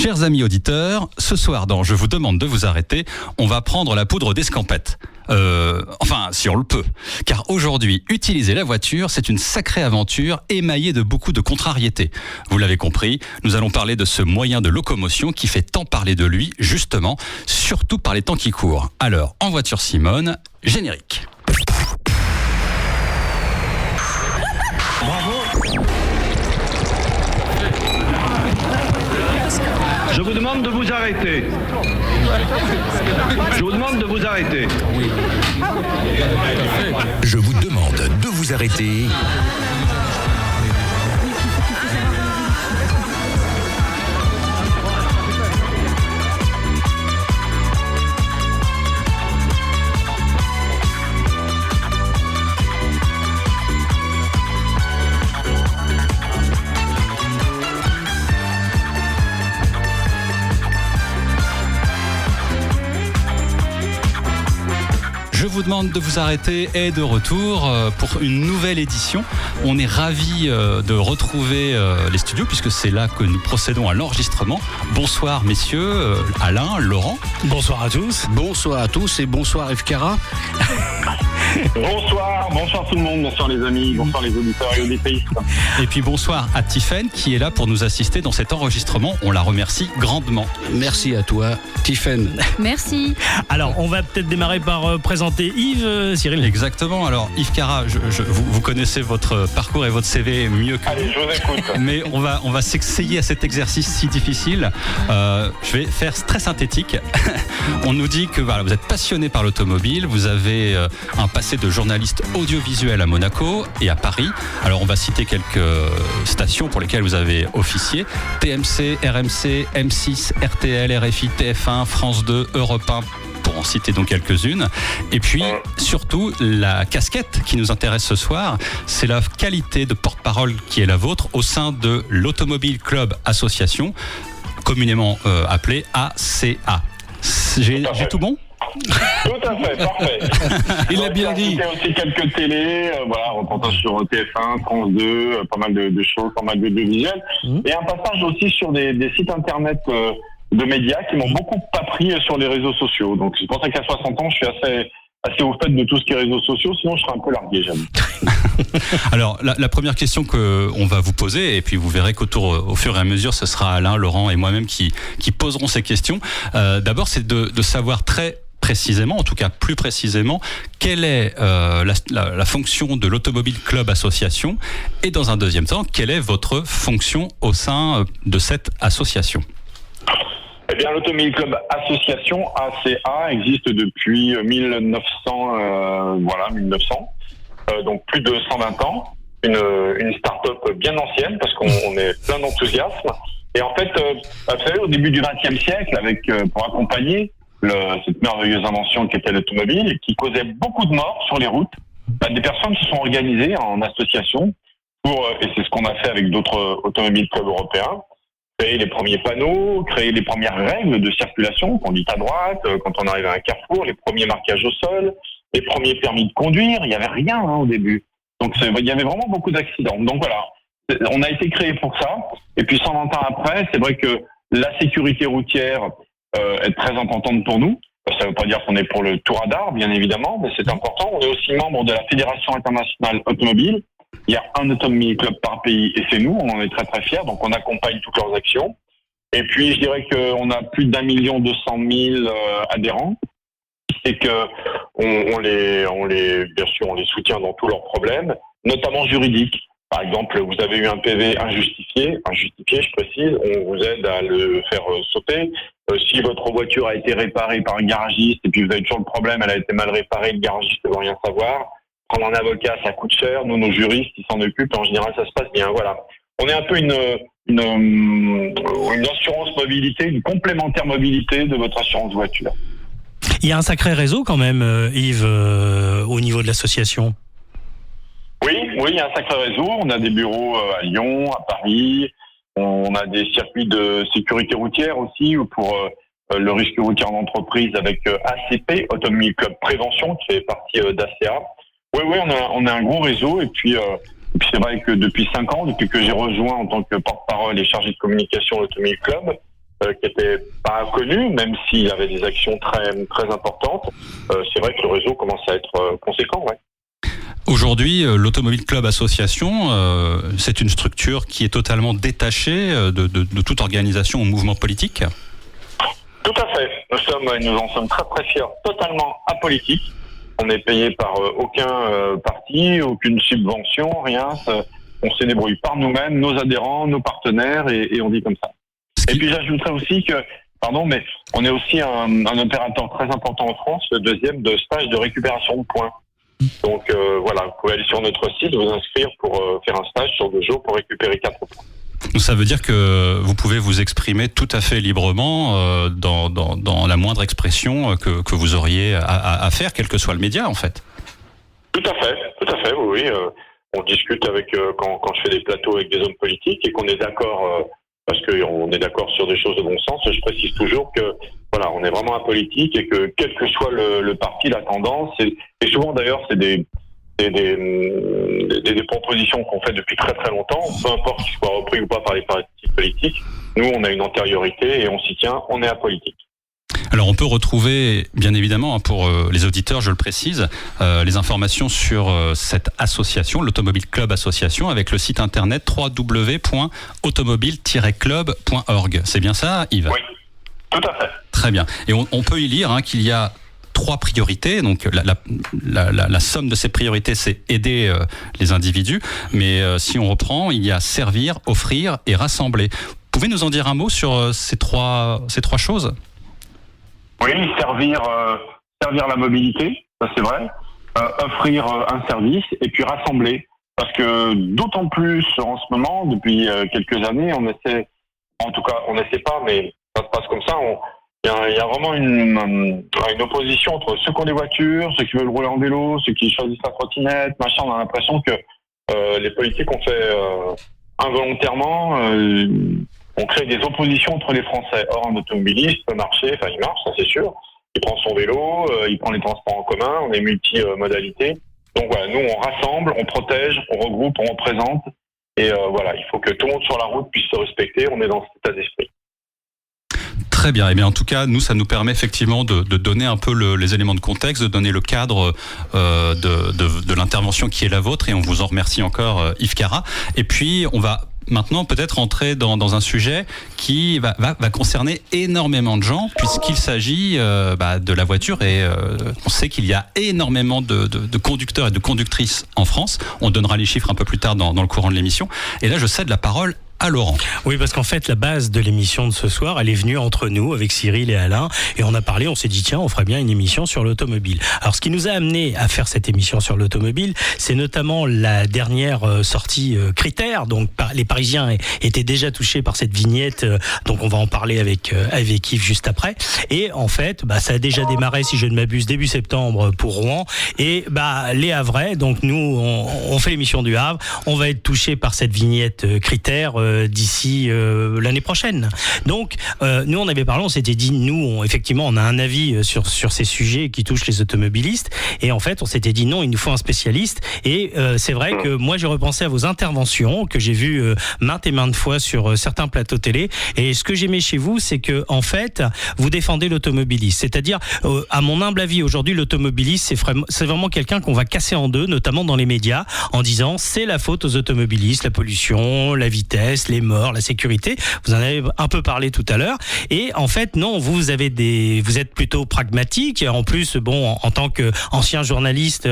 Chers amis auditeurs, ce soir dans Je vous demande de vous arrêter, on va prendre la poudre d'escampette. Enfin, si on le peut. Car aujourd'hui, utiliser la voiture, c'est une sacrée aventure émaillée de beaucoup de contrariétés. Vous l'avez compris, nous allons parler de ce moyen de locomotion qui fait tant parler de lui, justement, surtout par les temps qui courent. Alors, en voiture Simone, générique. Bravo. Je vous demande de vous arrêter. Je vous demande de vous arrêter. Je vous demande de vous arrêter. Je vous demande de vous arrêter est de retour pour une nouvelle édition. On est ravis de retrouver les studios puisque c'est là que nous procédons à l'enregistrement. Bonsoir messieurs, Alain, Laurent. Bonsoir à tous. Bonsoir à tous et bonsoir Yves Cara. Bonsoir tout le monde, bonsoir les amis, bonsoir les auditeurs et auditrices. Et puis bonsoir à Tiffaine qui est là pour nous assister dans cet enregistrement. On la remercie grandement. Merci à toi, Tiffaine. Merci. Alors, on va peut-être démarrer par présenter Yves, Cyril. Exactement. Alors Yves Cara, vous connaissez votre parcours et votre CV mieux que Allez, je vous écoute. mais on va s'essayer à cet exercice si difficile. Je vais faire très synthétique. On nous dit que voilà, vous êtes passionné par l'automobile, vous avez un passé de journaliste audiovisuel à Monaco et à Paris. Alors on va citer quelques stations pour lesquelles vous avez officié. TMC, RMC, M6, RTL, RFI, TF1, France 2, Europe 1, pour en citer donc quelques-unes. Et puis, surtout, la casquette qui nous intéresse ce soir, c'est la qualité de porte-parole qui est la vôtre au sein de l'Automobile Club Association, communément appelée ACA. J'ai tout bon ? Tout à fait, parfait. Il l'a bien dit. Il y a aussi quelques télés, reportage sur TF1, France 2, pas mal de choses, pas mal de visuels. Et un passage aussi sur des sites internet de médias qui m'ont beaucoup appris sur les réseaux sociaux. Donc c'est pour ça qu'à 60 ans, je suis assez au fait de tout ce qui est réseaux sociaux, sinon je serais un peu largué, j'avoue. Alors, la première question qu'on va vous poser, et puis vous verrez au fur et à mesure, ce sera Alain, Laurent et moi-même qui poseront ces questions. D'abord, c'est de savoir très précisément, en tout cas plus précisément, quelle est la fonction de l'Automobile Club Association, et dans un deuxième temps, quelle est votre fonction au sein de cette association ? Eh bien, l'Automobile Club Association, ACA, existe depuis 1900, donc plus de 120 ans. Une start-up bien ancienne, parce qu'on est plein d'enthousiasme. Et en fait, vous savez, au début du XXe siècle, pour accompagner cette merveilleuse invention qui était l'automobile, qui causait beaucoup de morts sur les routes, des personnes se sont organisées en association et c'est ce qu'on a fait avec d'autres automobiles clubs européens, créer les premiers panneaux, créer les premières règles de circulation, conduite à droite, quand on arrive à un carrefour, les premiers marquages au sol, les premiers permis de conduire. Il n'y avait rien au début. Donc il y avait vraiment beaucoup d'accidents. Donc voilà, on a été créé pour ça. Et puis 120 ans après, c'est vrai que la sécurité routière est très importante pour nous. Ça ne veut pas dire qu'on est pour le tout radar, bien évidemment, mais c'est important. On est aussi membre de la Fédération internationale automobile. Il y a un automobile club par pays et c'est nous, on en est très très fiers, donc on accompagne toutes leurs actions. Et puis je dirais qu'on a plus d'1 200 000 adhérents, et que bien sûr on les soutient dans tous leurs problèmes, notamment juridiques. Par exemple, vous avez eu un PV injustifié, je précise, on vous aide à le faire sauter. Si votre voiture a été réparée par un garagiste et puis vous avez toujours le problème, elle a été mal réparée, le garagiste ne veut rien savoir. Prendre un avocat, ça coûte cher. Nous, nos juristes, ils s'en occupent. En général, ça se passe bien. Voilà. On est un peu une assurance mobilité, une complémentaire mobilité de votre assurance voiture. Il y a un sacré réseau quand même, Yves, au niveau de l'association. Oui, il y a un sacré réseau. On a des bureaux à Lyon, à Paris. On a des circuits de sécurité routière aussi pour le risque routier en entreprise avec ACP, Automobile Club Prévention, qui fait partie d'ACA. Oui, on a un gros réseau. Et puis c'est vrai que depuis 5 ans, depuis que j'ai rejoint en tant que porte-parole et chargé de communication l'Automobile Club, qui était pas connu, même s'il y avait des actions très très importantes. C'est vrai que le réseau commence à être conséquent, ouais. Aujourd'hui, l'Automobile Club Association, c'est une structure qui est totalement détachée de toute organisation ou mouvement politique. Tout à fait. Nous en sommes très très fiers, totalement apolitiques. On n'est payé par aucun parti, aucune subvention, rien. On se débrouille par nous-mêmes, nos adhérents, nos partenaires, et on dit comme ça. Et puis j'ajouterais aussi que, mais on est aussi un opérateur très important en France, le deuxième de stage de récupération de points. Donc voilà, vous pouvez aller sur notre site, vous inscrire pour faire un stage sur 2 jours pour récupérer 4 points. Donc ça veut dire que vous pouvez vous exprimer tout à fait librement dans la moindre expression que vous auriez à faire, quel que soit le média en fait. Tout à fait, oui. On discute avec quand je fais des plateaux avec des hommes politiques et qu'on est d'accord, parce qu'on est d'accord sur des choses de bon sens. Je précise toujours que voilà, on est vraiment apolitique et que quel que soit le parti, la tendance, et souvent d'ailleurs c'est des propositions qu'on fait depuis très très longtemps, peu importe qu'ils soient repris ou pas par les partis politiques. Nous, on a une antériorité et on s'y tient, on est apolitique. Alors on peut retrouver, bien évidemment, pour les auditeurs, je le précise, les informations sur cette association, l'Automobile Club Association, avec le site internet www.automobile-club.org. C'est bien ça, Yves ? Oui, tout à fait. Très bien. Et on peut y lire qu'il y a 3 priorités. Donc la somme de ces priorités, c'est aider les individus. Mais si on reprend, il y a servir, offrir et rassembler. Vous pouvez nous en dire un mot sur ces trois choses ? Oui, servir la mobilité, ça c'est vrai. Offrir un service et puis rassembler. Parce que d'autant plus en ce moment, depuis quelques années, on essaie pas, mais ça se passe comme ça. Il y a vraiment une opposition entre ceux qui ont des voitures, ceux qui veulent rouler en vélo, ceux qui choisissent la trottinette, machin. On a l'impression que les politiques ont fait involontairement, on crée des oppositions entre les Français. Or, un automobiliste peut marcher, il marche, ça c'est sûr. Il prend son vélo, il prend les transports en commun, on est multi-modalités. Donc voilà, nous on rassemble, on protège, on regroupe, on représente. Et voilà, il faut que tout le monde sur la route puisse se respecter, on est dans cet état d'esprit. Très bien. Et bien en tout cas, nous, ça nous permet effectivement de donner un peu les éléments de contexte, de donner le cadre de l'intervention qui est la vôtre. Et on vous en remercie encore, Yves Cara. Et puis, on va maintenant peut-être entrer dans un sujet qui va concerner énormément de gens, puisqu'il s'agit de la voiture. Et on sait qu'il y a énormément de conducteurs et de conductrices en France. On donnera les chiffres un peu plus tard dans le courant de l'émission. Et là, je cède la parole à Laurent. Oui, parce qu'en fait, la base de l'émission de ce soir, elle est venue entre nous, avec Cyril et Alain, et on a parlé, on s'est dit, tiens, on ferait bien une émission sur l'automobile. Alors, ce qui nous a amené à faire cette émission sur l'automobile, c'est notamment la dernière sortie Critères, donc les Parisiens étaient déjà touchés par cette vignette, donc on va en parler avec Yves juste après. Et en fait, ça a déjà démarré, si je ne m'abuse, début septembre pour Rouen, et les Havrais, donc nous, on fait l'émission du Havre, on va être touchés par cette vignette Critères d'ici l'année prochaine. Donc, nous, on avait parlé, on s'était dit, nous, effectivement, on a un avis sur ces sujets qui touchent les automobilistes. Et en fait, on s'était dit, non, il nous faut un spécialiste. Et c'est vrai que moi, j'ai repensé à vos interventions que j'ai vues maintes et maintes fois sur certains plateaux télé. Et ce que j'aimais chez vous, c'est que, en fait, vous défendez l'automobiliste. C'est-à-dire, à mon humble avis, aujourd'hui, l'automobiliste, c'est vraiment quelqu'un qu'on va casser en deux, notamment dans les médias, en disant, c'est la faute aux automobilistes, la pollution, la vitesse, les morts, la sécurité. Vous en avez un peu parlé tout à l'heure. Et en fait, non, vous êtes plutôt pragmatique. En plus, en tant qu'ancien journaliste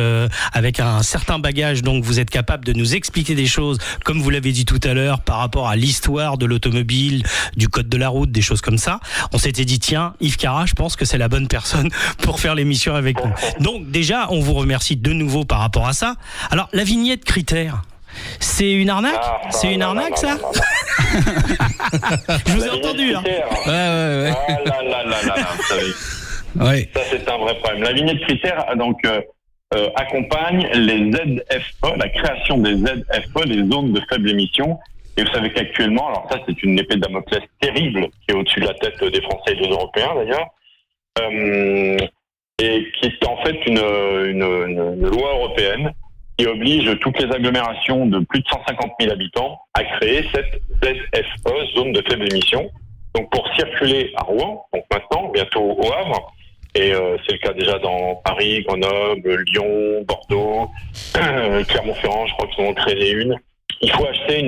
avec un certain bagage, donc vous êtes capable de nous expliquer des choses, comme vous l'avez dit tout à l'heure, par rapport à l'histoire de l'automobile, du code de la route, des choses comme ça. On s'était dit, tiens, Yves Cara, je pense que c'est la bonne personne pour faire l'émission avec nous. Donc déjà, on vous remercie de nouveau par rapport à ça. Alors, la vignette Critères, c'est une arnaque ? C'est une arnaque, ça ? Je vous ai entendu. Hein. Ouais. Vous savez. Ouais. Ça, c'est un vrai problème. La vignette Critères, donc, accompagne les ZFE, la création des ZFE, les zones de faible émission. Et vous savez qu'actuellement, alors ça, c'est une épée de Damoclès terrible qui est au-dessus de la tête des Français et des Européens, d'ailleurs, et qui est en fait une loi européenne qui oblige toutes les agglomérations de plus de 150 000 habitants à créer cette ZFE, zone de faible émission. Donc pour circuler à Rouen, donc maintenant, bientôt au Havre, et c'est le cas déjà dans Paris, Grenoble, Lyon, Bordeaux, Clermont-Ferrand, je crois qu'ils en ont créé une. Il faut acheter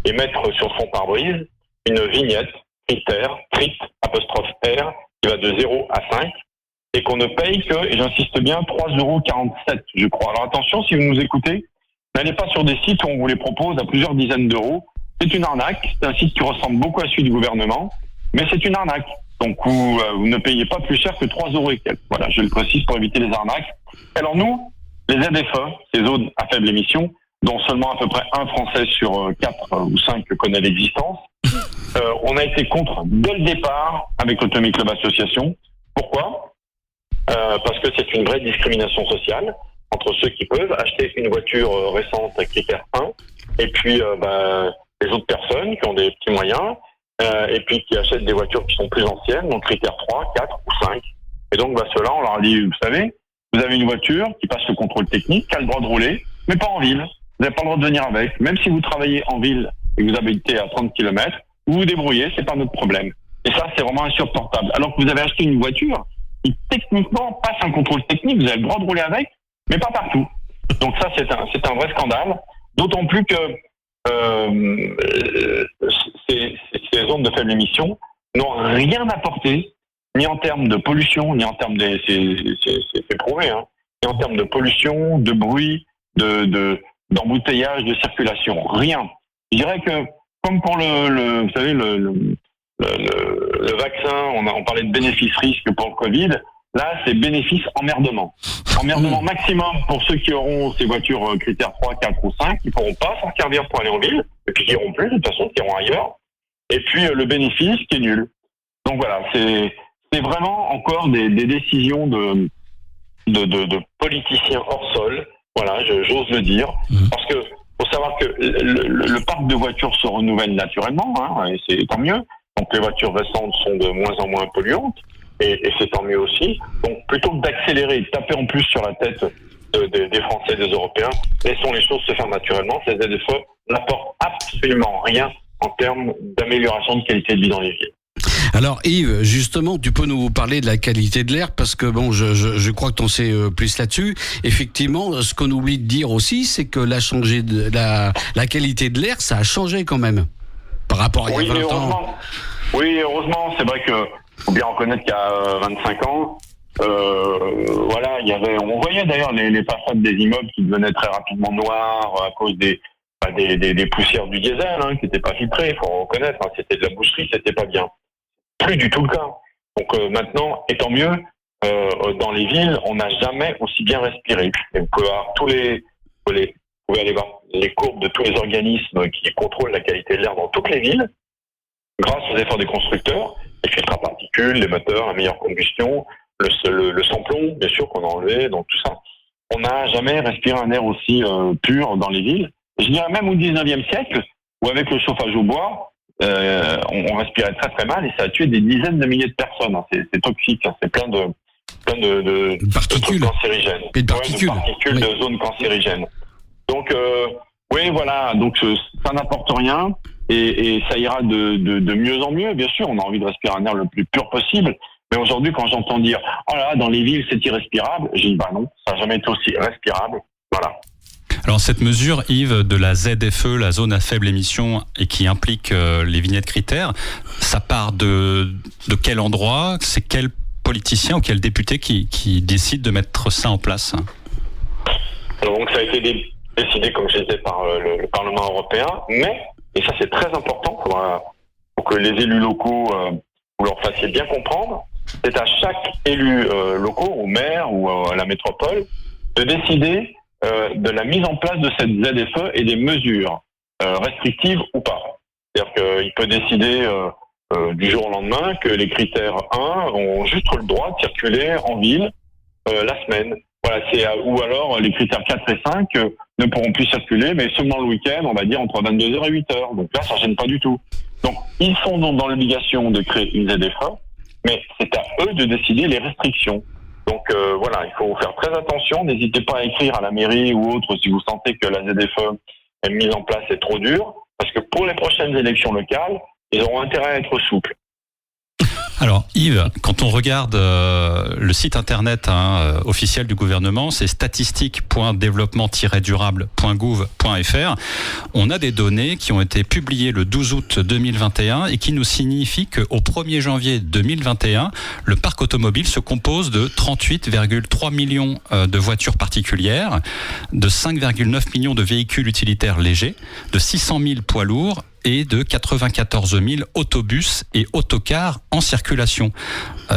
et mettre sur son pare-brise une vignette critère, crit, apostrophe R, qui va de 0 à 5, et qu'on ne paye que, et j'insiste bien, 3,47 €, je crois. Alors attention, si vous nous écoutez, n'allez pas sur des sites où on vous les propose à plusieurs dizaines d'euros. C'est une arnaque, c'est un site qui ressemble beaucoup à celui du gouvernement, mais c'est une arnaque. Donc vous ne payez pas plus cher que 3 € et quelques. Voilà, je le précise pour éviter les arnaques. Alors nous, les ZFE, ces zones à faible émission, dont seulement à peu près un Français sur 4 ou 5 connaît l'existence, on a été contre dès le départ avec l'Automobile Club Association. Pourquoi ? Parce que c'est une vraie discrimination sociale entre ceux qui peuvent acheter une voiture récente à critère 1 et puis les autres personnes qui ont des petits moyens et puis qui achètent des voitures qui sont plus anciennes, donc critère 3, 4 ou 5. Et donc ceux-là, on leur a dit, vous savez, vous avez une voiture qui passe le contrôle technique, qui a le droit de rouler, mais pas en ville. Vous n'avez pas le droit de venir avec. Même si vous travaillez en ville et que vous habitez à 30 km, vous vous débrouillez, c'est pas notre problème. Et ça, c'est vraiment insupportable. Alors que vous avez acheté une voiture qui techniquement passe un contrôle technique, vous avez le droit de rouler avec, mais pas partout. Donc ça, c'est un vrai scandale. D'autant plus que ces zones de faible émission n'ont rien apporté, ni en termes de pollution, ni en termes c'est prouvé, hein, ni en termes de pollution, de bruit, d'embouteillage, de circulation. Rien. Je dirais que, comme pour vous savez, le vaccin, on parlait de bénéfice-risque pour le Covid. Là, c'est bénéfice-emmerdement. Emmerdement maximum pour ceux qui auront ces voitures critères 3, 4 ou 5, qui ne pourront pas s'en servir pour aller en ville, et puis qui n'iront plus, de toute façon, qui iront ailleurs. Et puis le bénéfice qui est nul. Donc voilà, c'est vraiment encore des décisions de politiciens hors sol. Voilà, j'ose le dire. Parce que faut savoir que le parc de voitures se renouvelle naturellement, hein, et c'est tant mieux. Donc les voitures récentes sont de moins en moins polluantes, et c'est tant mieux aussi. Donc plutôt que d'accélérer et de taper en plus sur la tête des Français et des Européens, laissons les choses se faire naturellement. Ces ZFE n'apportent absolument rien en termes d'amélioration de qualité de vie dans les villes. Alors Yves, justement, tu peux nous parler de la qualité de l'air parce que bon, je crois que tu en sais plus là-dessus. Effectivement, ce qu'on oublie de dire aussi, c'est que la qualité de l'air, ça a changé quand même par rapport à il y a 20 ans. Oui, heureusement, c'est vrai que faut bien reconnaître qu'il y a 25 ans, voilà, on voyait d'ailleurs les façades des immeubles qui devenaient très rapidement noirs à cause des poussières du diesel, hein, qui n'étaient pas filtrées, il faut reconnaître, hein, c'était de la boucherie, c'était pas bien. Plus du tout le cas. Donc maintenant, et tant mieux, dans les villes, on n'a jamais aussi bien respiré. Et vous pouvez voir vous pouvez aller voir les courbes de tous les organismes qui contrôlent la qualité de l'air dans toutes les villes, grâce aux efforts des constructeurs, les filtres à particules, les moteurs, la meilleure combustion, le sans-plomb, bien sûr, qu'on a enlevé, donc tout ça. On n'a jamais respiré un air aussi pur dans les villes. Je dirais même au 19e siècle, où avec le chauffage au bois, on respirait très très mal et ça a tué des dizaines de milliers de personnes. Hein. C'est toxique, hein. C'est plein de particules cancérigènes. Et de particules. Oui. De zones cancérigènes. Donc, oui, voilà. Donc, ça n'apporte rien et ça ira de mieux en mieux. Bien sûr, on a envie de respirer un air le plus pur possible. Mais aujourd'hui, quand j'entends dire « Oh là là, dans les villes, c'est irrespirable », je dis « Bah non, ça n'a jamais été aussi respirable. » Voilà. Alors cette mesure, Yves, de la ZFE, la zone à faible émission, et qui implique les vignettes critères, ça part de quel endroit ? C'est quel politicien ou quel député qui décide de mettre ça en place ? Alors, donc ça a été décidé, comme je disais, par le Parlement européen, mais, et ça c'est très important pour que les élus locaux vous leur fassiez bien comprendre, c'est à chaque élu local, au maire ou à la métropole, de décider de la mise en place de cette ZFE et des mesures restrictives ou pas. C'est-à-dire qu'il peut décider du jour au lendemain que les critères 1 ont juste le droit de circuler en ville la semaine. Voilà, ou alors les critères 4 et 5 ne pourront plus circuler, mais seulement le week-end, on va dire entre 22h et 8h. Donc là, ça ne gêne pas du tout. Donc, ils sont donc dans l'obligation de créer une ZFE, mais c'est à eux de décider les restrictions. Donc voilà, il faut faire très attention. N'hésitez pas à écrire à la mairie ou autre si vous sentez que la ZFE est mise en place est trop dure, parce que pour les prochaines élections locales, ils auront intérêt à être souples. Alors Yves, quand on regarde le site internet officiel du gouvernement, c'est statistiques.développement-durable.gouv.fr, on a des données qui ont été publiées le 12 août 2021 et qui nous signifient qu'au 1er janvier 2021, le parc automobile se compose de 38,3 millions de voitures particulières, de 5,9 millions de véhicules utilitaires légers, de 600 000 poids lourds et de 94 000 autobus et autocars en circulation.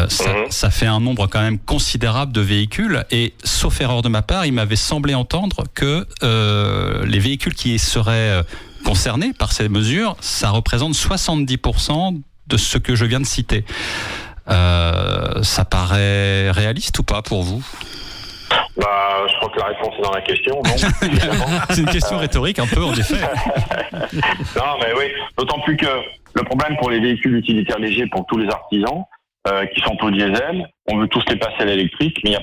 Ça fait un nombre quand même considérable de véhicules et, sauf erreur de ma part, il m'avait semblé entendre que les véhicules qui seraient concernés par ces mesures, ça représente 70% de ce que je viens de citer. Ça paraît réaliste ou pas pour vous ? Je crois que la réponse est dans la question, non? C'est une question rhétorique un peu, en effet. Non, mais oui, d'autant plus que le problème pour les véhicules utilitaires légers, pour tous les artisans qui sont au diesel, on veut tous les passer à l'électrique, mais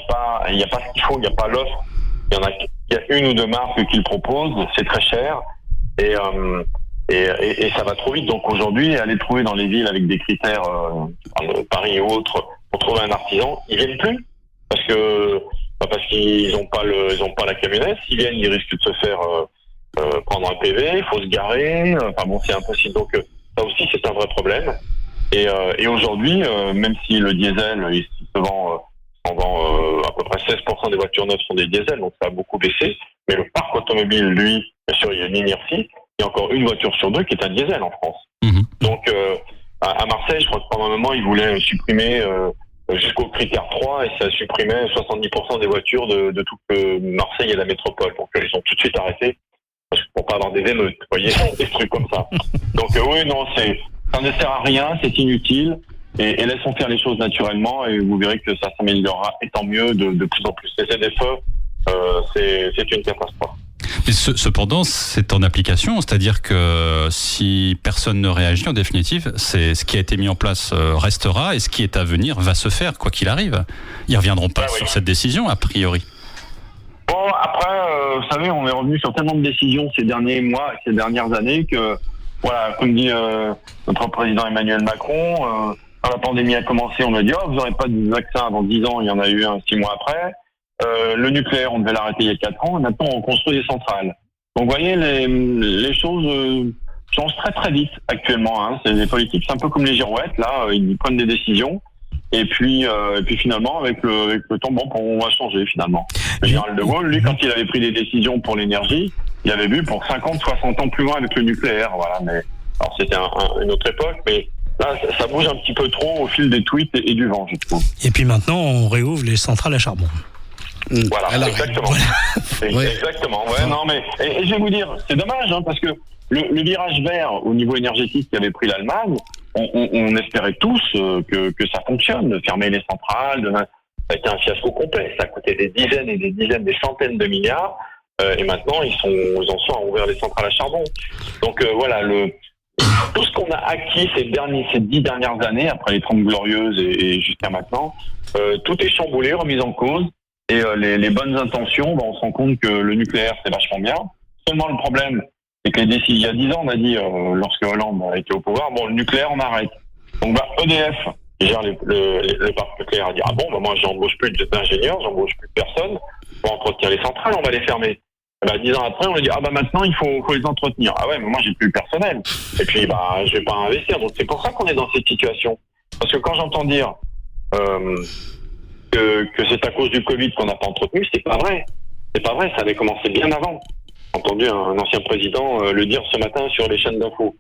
il n'y a pas ce qu'il faut, il n'y a pas l'offre. Il y a une ou deux marques qui le proposent, c'est très cher, et ça va trop vite. Donc aujourd'hui, aller trouver dans les villes avec des critères, Paris et autres, pour trouver un artisan, ils viennent plus, parce qu'ils n'ont pas la camionnette. S'ils viennent, ils risquent de se faire prendre un PV, il faut se garer. C'est impossible. Donc ça aussi, c'est un vrai problème. Et aujourd'hui, même si le diesel, il se vend à peu près 16% des voitures neuves sont des diesels, donc ça a beaucoup baissé. Mais le parc automobile, lui, bien sûr, il y a une inertie. Il y a encore une voiture sur deux qui est un diesel en France. Donc à Marseille, je crois que pendant un moment, ils voulaient supprimer jusqu'au critère 3 et ça supprimait 70% des voitures de toute Marseille et la métropole. Donc ils ont tout de suite arrêté pour pas avoir des émeutes, vous voyez, des trucs comme ça. Donc oui, non, ça ne sert à rien, c'est inutile et laissons faire les choses naturellement et vous verrez que ça s'améliorera et tant mieux de plus en plus. Les ZFE, c'est une catastrophe. Mais cependant, c'est en application, c'est-à-dire que si personne ne réagit, en définitive, c'est ce qui a été mis en place restera et ce qui est à venir va se faire, quoi qu'il arrive. Ils ne reviendront pas sur cette décision, a priori. Bon, après, vous savez, on est revenu sur tellement de décisions ces derniers mois, ces dernières années que, voilà, comme dit notre président Emmanuel Macron, quand la pandémie a commencé, on a dit « Oh, vous n'aurez pas de vaccin avant 10 ans », il y en a eu un 6 mois après. Le nucléaire, on devait l'arrêter il y a 4 ans, et maintenant on construit des centrales. Donc vous voyez, les choses changent très très vite actuellement. C'est les politiques, c'est un peu comme les girouettes, là, ils prennent des décisions, et puis finalement, avec le temps, on va changer finalement. Le général de Gaulle, lui, quand il avait pris des décisions pour l'énergie, il avait vu pour 50, 60 ans plus loin avec le nucléaire. Voilà, mais alors c'était une autre époque, mais là, ça bouge un petit peu trop au fil des tweets et du vent, je trouve. Et puis maintenant, on réouvre les centrales à charbon. Voilà, alors, exactement. Exactement. Ouais, non, mais et je vais vous dire, c'est dommage, parce que le virage vert au niveau énergétique qu'avait pris l'Allemagne, on espérait tous que ça fonctionne, de fermer les centrales. Ça a été un fiasco complet. Ça a coûté des dizaines et des dizaines, des centaines de milliards. Et maintenant, ils en sont à ouvrir les centrales à charbon. Donc voilà, tout ce qu'on a acquis ces 10 dernières années, après les 30 glorieuses et jusqu'à maintenant, tout est chamboulé, remis en cause. Et les bonnes intentions, on se rend compte que le nucléaire, c'est vachement bien. Seulement, le problème, c'est que il y a 10 ans, on a dit, lorsque Hollande a été au pouvoir, le nucléaire, on arrête. Donc, EDF, qui gère le parc nucléaire, a dit, moi, j'embauche plus d'ingénieurs, j'embauche plus de personnes pour entretenir les centrales, on va les fermer. 10 ans après, on a dit, maintenant, il faut les entretenir. Ah ouais, mais moi, j'ai plus le personnel. Et puis, je vais pas investir. Donc, c'est pour ça qu'on est dans cette situation. Parce que quand j'entends dire, que c'est à cause du Covid qu'on n'a pas entretenu, c'est pas vrai. C'est pas vrai, ça avait commencé bien avant. J'ai entendu un ancien président le dire ce matin sur les chaînes d'infos.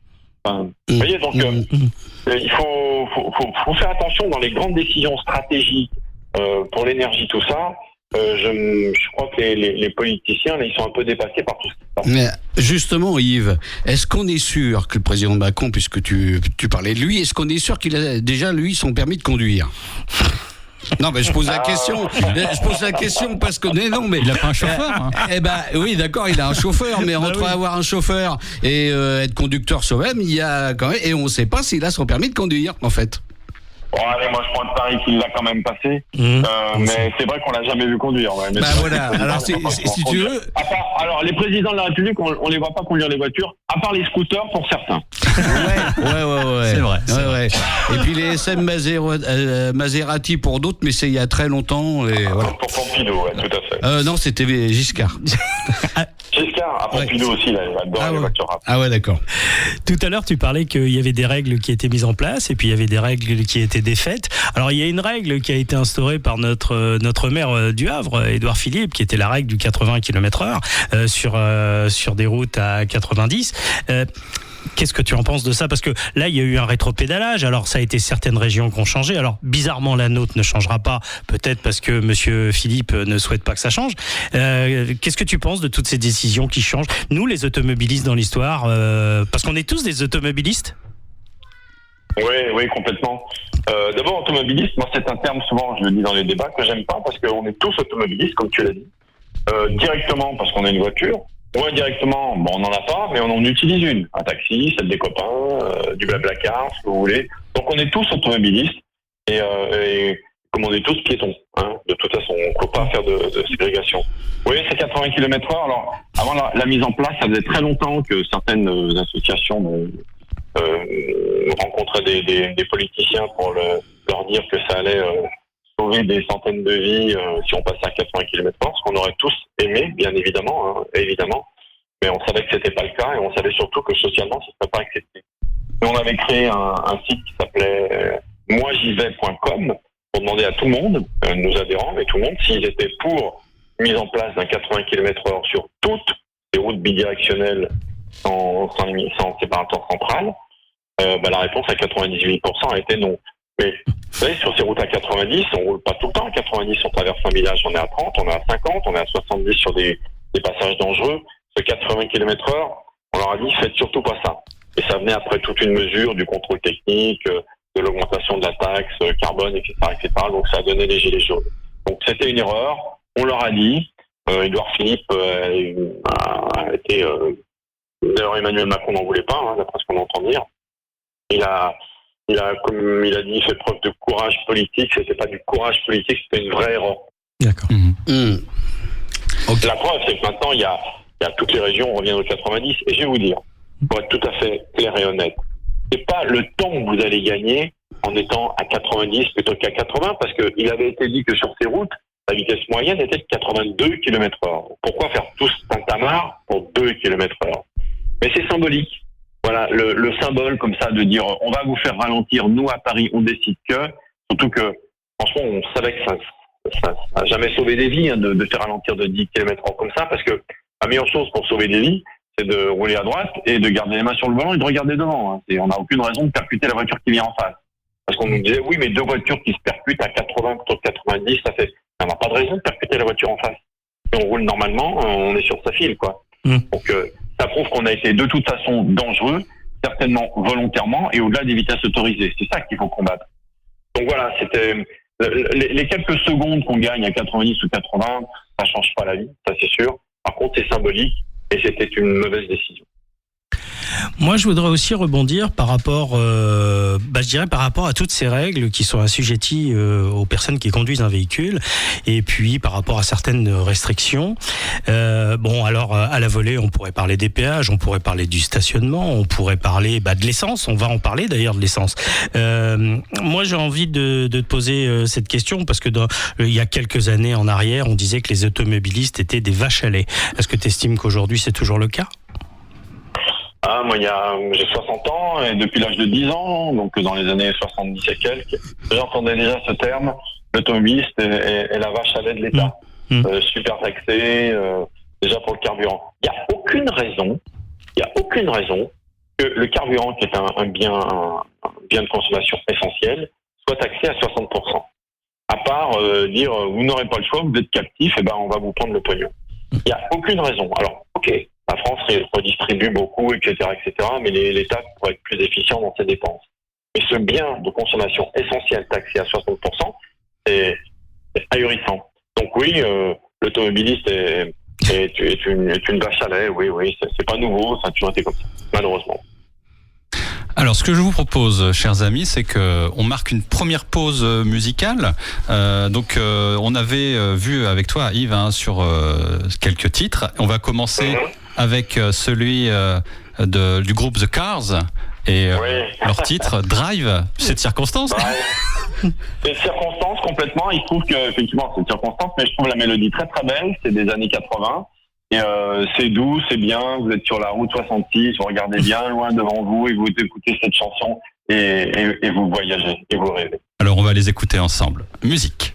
Vous voyez, donc il faut faire attention dans les grandes décisions stratégiques pour l'énergie, tout ça. Je crois que les politiciens, là, ils sont un peu dépassés par tout ça. Mais justement, Yves, est-ce qu'on est sûr que le président Macron, puisque tu parlais de lui, est-ce qu'on est sûr qu'il a déjà, lui, son permis de conduire ? Non, mais je pose la question. Je pose la question parce que mais il a pas un chauffeur. Oui, d'accord, il a un chauffeur, mais entre avoir un chauffeur et être conducteur soi-même, il y a quand même, et on ne sait pas s'il a son permis de conduire, en fait. Bon, allez, moi je prends le pari qu'il l'a quand même passé. Mais c'est vrai qu'on l'a jamais vu conduire. Ouais. Mais voilà. Alors, si tu veux. Alors, les présidents de la République, on les voit pas conduire les voitures, à part les scooters pour certains. Ouais. C'est vrai. Ouais. Et puis les SM Maserati pour d'autres, mais c'est il y a très longtemps. Et voilà. Pour Pompidou, ouais, tout à fait. Non, c'était Giscard. Giscard, à Pompidou aussi, là, il adore les voitures rapides. Ah ouais, d'accord. Tout à l'heure, tu parlais qu'il y avait des règles qui étaient mises en place et puis il y avait des règles qui étaient défaites. Alors, il y a une règle qui a été instaurée par notre maire du Havre, Édouard Philippe, qui était la règle du 80 km/h sur des routes à 90. Qu'est-ce que tu en penses de ça? Parce que là, il y a eu un rétropédalage. Alors, ça a été certaines régions qui ont changé. Alors, bizarrement, la nôtre ne changera pas. Peut-être parce que Monsieur Philippe ne souhaite pas que ça change. Qu'est-ce que tu penses de toutes ces décisions qui changent? Nous, les automobilistes dans l'histoire, parce qu'on est tous des automobilistes. Oui, complètement. D'abord, automobiliste, moi, c'est un terme, souvent, je le dis dans les débats, que j'aime pas parce qu'on est tous automobilistes, comme tu l'as dit. Directement, parce qu'on a une voiture. Ou indirectement, bon, on n'en a pas, mais on en utilise une. Un taxi, celle des copains, du Blablacar, ce que vous voulez. Donc on est tous automobilistes et comme on est tous piétons, hein, de toute façon, on ne peut pas faire de ségrégation. Oui, c'est 80 km/h. Alors, avant la mise en place, ça faisait très longtemps que certaines associations rencontraient des politiciens pour leur dire que ça allait sauver des centaines de vies si on passait à 80 km/h, ce qu'on aurait tous aimé, bien évidemment, mais on savait que c'était pas le cas et on savait surtout que socialement, ce serait pas accepté. Et on avait créé un site qui s'appelait moisjyvais.com pour demander à tout le monde, nos adhérents, mais tout le monde, s'ils étaient pour mise en place d'un 80 km/h sur toutes les routes bidirectionnelles sans séparateur central. La réponse à 98% a été non. Mais vous savez, sur ces routes à 90, on roule pas tout le temps à 90, on traverse un village, on est à 30, on est à 50, on est à 70 sur des passages dangereux. Ce 80 km/h, on leur a dit, faites surtout pas ça. Et ça venait après toute une mesure du contrôle technique, de l'augmentation de la taxe carbone, etc., etc. Donc ça a donné les gilets jaunes. Donc c'était une erreur, on leur a dit. Édouard Philippe a été... D'ailleurs, Emmanuel Macron n'en voulait pas, d'après ce qu'on entend dire. Comme il a dit, fait preuve de courage politique. C'était pas du courage politique, c'était une vraie erreur. D'accord. Okay. La preuve, c'est que maintenant, il y a toutes les régions, on revient au 90. Et je vais vous dire, pour être tout à fait clair et honnête, c'est pas le temps que vous allez gagner en étant à 90 plutôt qu'à 80, parce qu'il avait été dit que sur ces routes, la vitesse moyenne était de 82 km/h. Pourquoi faire tout ce tintamarre pour 2 km/h? Mais c'est symbolique. Voilà, le symbole comme ça de dire on va vous faire ralentir, nous à Paris on décide que, surtout que franchement on savait que ça n'a jamais sauvé des vies de faire ralentir de 10 km/h comme ça, parce que la meilleure chose pour sauver des vies, c'est de rouler à droite et de garder les mains sur le volant et de regarder devant. On n'a aucune raison de percuter la voiture qui vient en face. Parce qu'on nous disait oui mais deux voitures qui se percutent à 80 plutôt que 90, on n'a pas de raison de percuter la voiture en face. Si on roule normalement, on est sur sa file, quoi. Donc ça prouve qu'on a été de toute façon dangereux, certainement volontairement, et au-delà des vitesses autorisées. C'est ça qu'il faut combattre. Donc voilà, c'était les quelques secondes qu'on gagne à 90 ou 80, ça change pas la vie, ça c'est sûr. Par contre, c'est symbolique, et c'était une mauvaise décision. Moi, je voudrais aussi rebondir par rapport, je dirais par rapport à toutes ces règles qui sont assujetties aux personnes qui conduisent un véhicule, et puis par rapport à certaines restrictions. Alors à la volée, on pourrait parler des péages, on pourrait parler du stationnement, on pourrait parler de l'essence. On va en parler d'ailleurs de l'essence. Moi, j'ai envie de te poser cette question parce que il y a quelques années en arrière, on disait que les automobilistes étaient des vaches à lait. Est-ce que tu estimes qu'aujourd'hui c'est toujours le cas ? Moi, j'ai 60 ans et depuis l'âge de 10 ans, donc dans les années 70 et quelques, j'entendais déjà ce terme, l'automobiliste est la vache à lait de l'État. Super taxé, déjà pour le carburant. Il n'y a aucune raison que le carburant, qui est un bien de consommation essentiel, soit taxé à 60%. À part dire, vous n'aurez pas le choix, vous êtes captif, on va vous prendre le pognon. Il n'y a aucune raison. Alors, ok, la France redistribue beaucoup, etc., mais l'État pourrait être plus efficient dans ses dépenses. Mais ce bien de consommation essentiel taxé à 60%, c'est ahurissant. Donc oui, l'automobiliste est une vache à lait, oui, c'est pas nouveau, ça a toujours été comme ça, malheureusement. Alors, ce que je vous propose, chers amis, c'est qu'on marque une première pause musicale. On avait vu avec toi, Yves, sur quelques titres. On va commencer avec celui du groupe The Cars et leur titre Drive. C'est de circonstance. C'est de circonstance complètement. Il se trouve qu'effectivement, c'est de circonstance, mais je trouve la mélodie très très belle. C'est des années 80. Et c'est doux, c'est bien, vous êtes sur la route 66, vous regardez bien loin devant vous et vous écoutez cette chanson et vous voyagez et vous rêvez. Alors on va les écouter ensemble. Musique.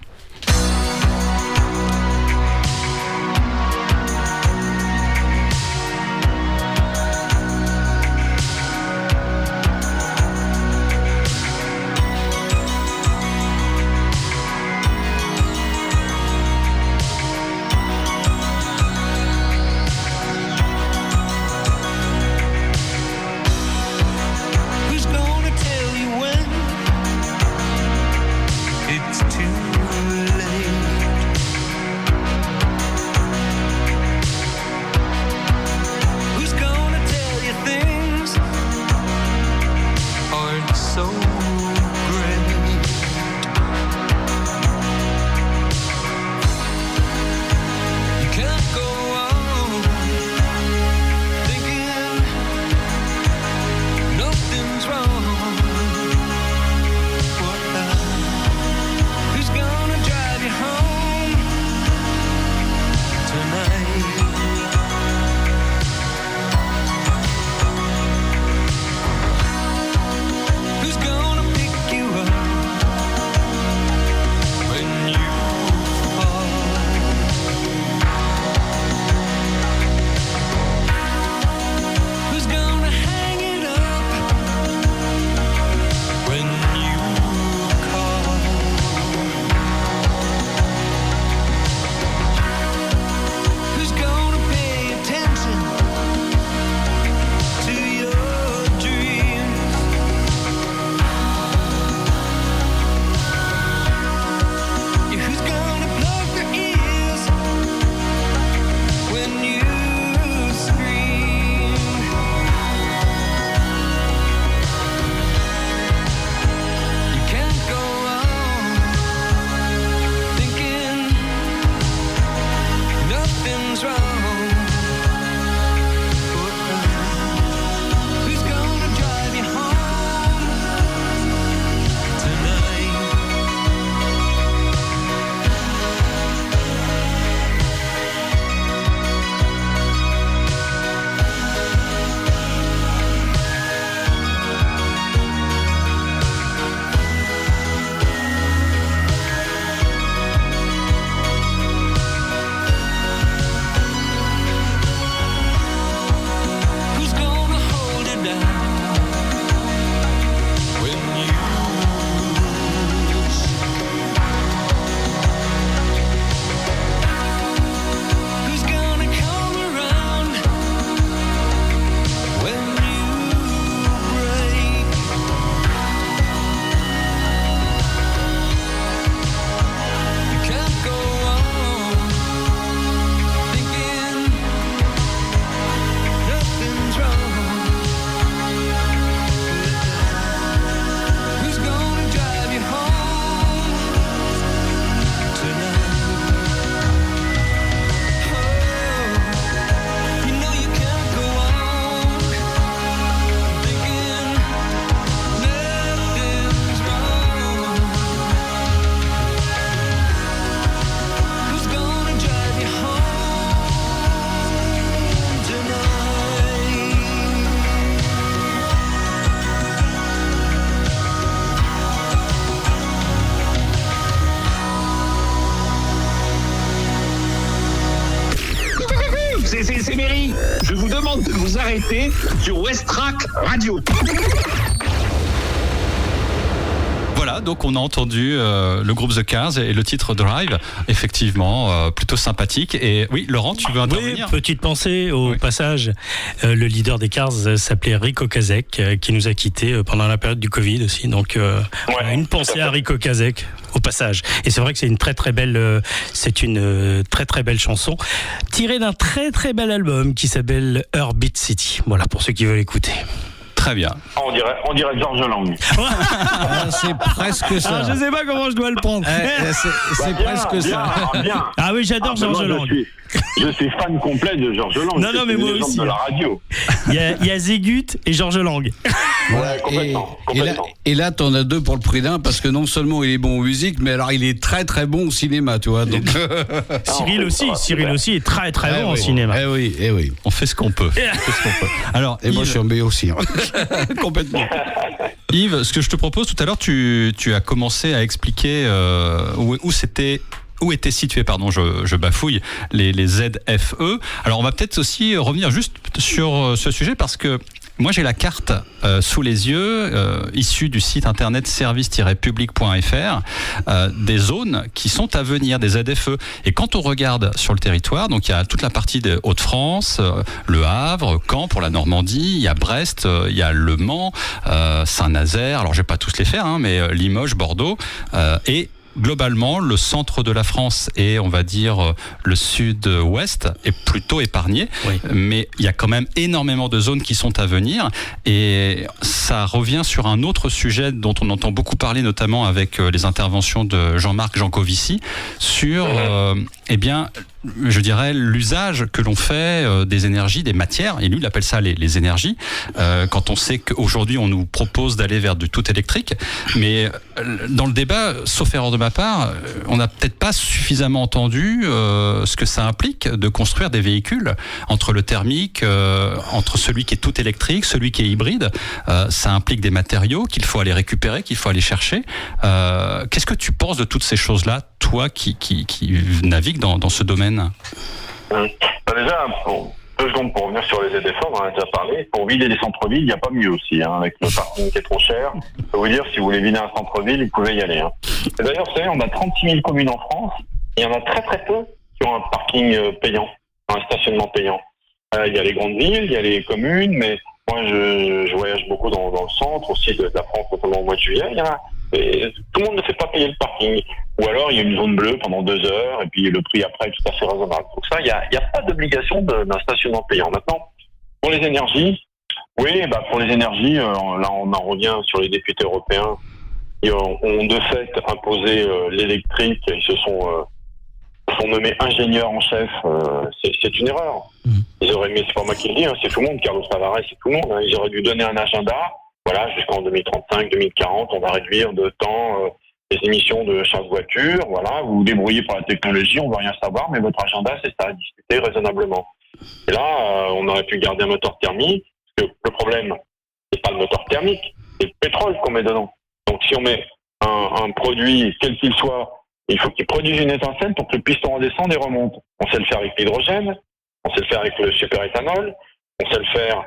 C'est Méry. Je vous demande de vous arrêter sur Westrack Radio. Voilà, donc on a entendu le groupe The Cars et le titre Drive, effectivement, plutôt sympathique. Et oui, Laurent, tu veux intervenir ? Oui, petite pensée au passage. Le leader des Cars s'appelait Ric Ocasek, qui nous a quittés pendant la période du Covid aussi. Donc, une pensée à Ric Ocasek au passage. Et c'est vrai que c'est une très très belle chanson, tirée d'un très très bel album qui s'appelle Heartbeat City. Voilà, pour ceux qui veulent écouter. Très bien. On dirait Georges Lang. C'est presque ça. Alors, je sais pas comment je dois le prendre. C'est presque ça. Bien. Ah oui, j'adore Georges Lang. Je suis fan complet de Georges Lang. Non, mais moi aussi. De la radio. Il y a Zégut et Georges Lang. Ouais, complètement. Et là, t'en as deux pour le prix d'un, parce que non seulement il est bon en musique, mais alors il est très très bon au cinéma, tu vois. Donc... Cyril aussi est très très bon au cinéma. Eh oui. On fait ce qu'on peut. Alors, Et moi, je suis en B aussi. Hein. complètement. Yves, ce que je te propose tout à l'heure, tu as commencé à expliquer où étaient situés, je bafouille, les ZFE. Alors on va peut-être aussi revenir juste sur ce sujet parce que moi j'ai la carte sous les yeux, issue du site internet service-public.fr, des zones qui sont à venir, des ZFE. Et quand on regarde sur le territoire, donc il y a toute la partie des Hauts-de-France, Le Havre, Caen pour la Normandie, il y a Brest, il y a Le Mans, Saint-Nazaire, alors je vais pas tous les faire, mais Limoges, Bordeaux, et globalement, le centre de la France et on va dire le sud-ouest est plutôt épargné, oui. Mais il y a quand même énormément de zones qui sont à venir et ça revient sur un autre sujet dont on entend beaucoup parler, notamment avec les interventions de Jean-Marc Jancovici sur, je dirais, l'usage que l'on fait des énergies, des matières, et lui il appelle ça les énergies, quand on sait qu'aujourd'hui on nous propose d'aller vers du tout électrique, mais dans le débat, sauf erreur de ma part, on n'a peut-être pas suffisamment entendu ce que ça implique de construire des véhicules entre le thermique, entre celui qui est tout électrique, celui qui est hybride. Ça implique des matériaux qu'il faut aller récupérer, qu'il faut aller chercher. Qu'est-ce que tu penses de toutes ces choses-là, toi qui navigues dans ce domaine? Déjà, 2 secondes pour revenir sur les ZFE, on en a déjà parlé. Pour vider les centres-villes, il n'y a pas mieux aussi, avec le parking qui est trop cher. Je peux vous dire, si vous voulez vider un centre-ville, vous pouvez y aller. Et d'ailleurs, vous savez, on a 36 000 communes en France, et il y en a très très peu qui ont un parking payant, un stationnement payant. Il y a les grandes villes, il y a les communes, mais moi je voyage beaucoup dans le centre aussi de la France, notamment au mois de juillet. Et tout le monde ne fait pas payer le parking. Ou alors il y a une zone bleue pendant 2 heures et puis le prix après est tout à fait raisonnable. Donc ça, il y a pas d'obligation d'un stationnement payant. Maintenant, pour les énergies, pour les énergies, là on en revient sur les députés européens. Ils ont de fait imposé l'électrique. Ils se sont nommés ingénieurs en chef. C'est une erreur. Ils auraient, mais c'est pas moi qui le dis, c'est tout le monde. Carlos Tavares, c'est tout le monde. Ils auraient dû donner un agenda. Voilà, jusqu'en 2035, 2040, on va réduire de temps les émissions de chaque voiture. Voilà, vous vous débrouillez pour la technologie, on ne veut rien savoir, mais votre agenda, c'est ça, à discuter raisonnablement. Et là, on aurait pu garder un moteur thermique, parce que le problème, c'est pas le moteur thermique, c'est le pétrole qu'on met dedans. Donc si on met un produit, quel qu'il soit, il faut qu'il produise une étincelle pour que le piston redescende et remonte. On sait le faire avec l'hydrogène, on sait le faire avec le superéthanol, on sait le faire